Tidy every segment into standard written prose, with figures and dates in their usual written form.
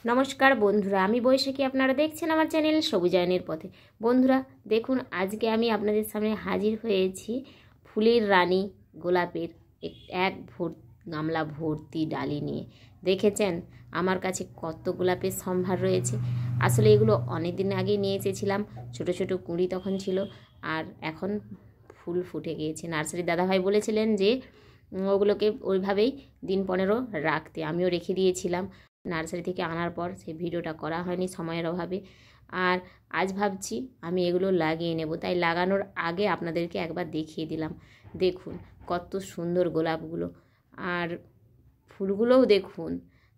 নমস্কার বন্ধুরা, আমি বৈশাখী। আপনারা দেখছেন আমার চ্যানেল সবুজায়নের পথে। বন্ধুরা দেখুন, আজকে আমি আপনাদের সামনে হাজির হয়েছি ফুলের রানী গোলাপের এক গামলা ভর্তি ডালি নিয়ে। দেখেছেন আমার কাছে কত গোলাপের সম্ভার রয়েছে। আসলে এগুলো অনেক দিন আগে নিয়ে এসেছিলাম, ছোটো ছোটো কুঁড়ি তখন ছিল, আর এখন ফুল ফুটে গিয়েছে। নার্সারির দাদাভাই বলেছিলেন যে ওগুলোকে ওইভাবেই দিন 15 রাখতে, আমিও রেখে দিয়েছিলাম। নার্সারি থেকে আনার পর সেই ভিডিওটা করা হয়নি সময়ের অভাবে। আর আজ ভাবছি আমি এগুলো লাগিয়ে নেব, তাই লাগানোর আগে আপনাদেরকে একবার দেখিয়ে দিলাম। দেখুন কত সুন্দর গোলাপগুলো, আর ফুলগুলোও দেখুন।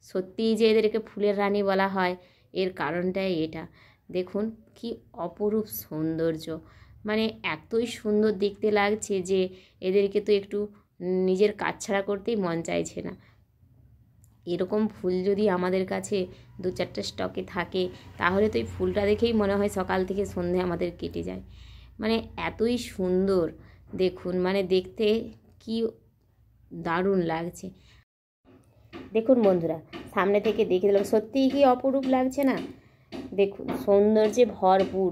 সত্যিই যে এদেরকে ফুলের রানী বলা হয় এর কারণটাই এটা। দেখুন কি অপরূপ সৌন্দর্য, মানে এতই সুন্দর দেখতে লাগছে যে এদেরকে তো একটু নিজের কাছছাড়া করতেই মন চাইছে না। এরকম ফুল যদি আমাদের কাছে 2-4টে স্টকে থাকে তাহলে তো এই ফুলটা দেখেই মনে হয় সকাল থেকে সন্ধে আমাদের কেটে যায়। মানে এতই সুন্দর দেখুন, মানে দেখতে কি দারুণ লাগছে। দেখুন বন্ধুরা, সামনে থেকে দেখে দিলাম, সত্যিই কি অপরূপ লাগছে না? দেখুন সৌন্দর্যে ভরপুর,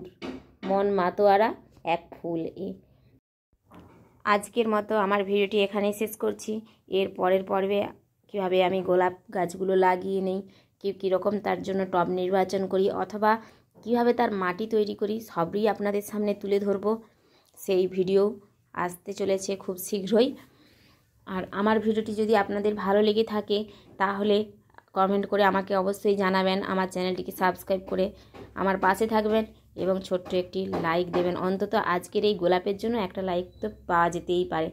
মন মাতোয়ারা এক ফুল এ। আজকের মতো আমার ভিডিওটি এখানেই শেষ করছি। এর পরের পর্বে কীভাবে আমি গোলাপ গাছগুলো লাগিয়ে নেই, কীরকম তার জন্য টব নির্বাচন করি, অথবা কীভাবে তার মাটি তৈরি করি, সবই আপনাদের সামনে তুলে ধরব। সেই ভিডিও আসতে চলেছে খুব শীঘ্রই। আর আমার ভিডিওটি যদি আপনাদের ভালো লেগে থাকে তাহলে কমেন্ট করে আমাকে অবশ্যই জানাবেন। আমার চ্যানেলটিকে সাবস্ক্রাইব করে আমার পাশে থাকবেন এবং ছোট্ট একটি লাইক দেবেন। অন্তত আজকের এই গোলাপের জন্য একটা লাইক তো পাওয়া যেতেই পারে।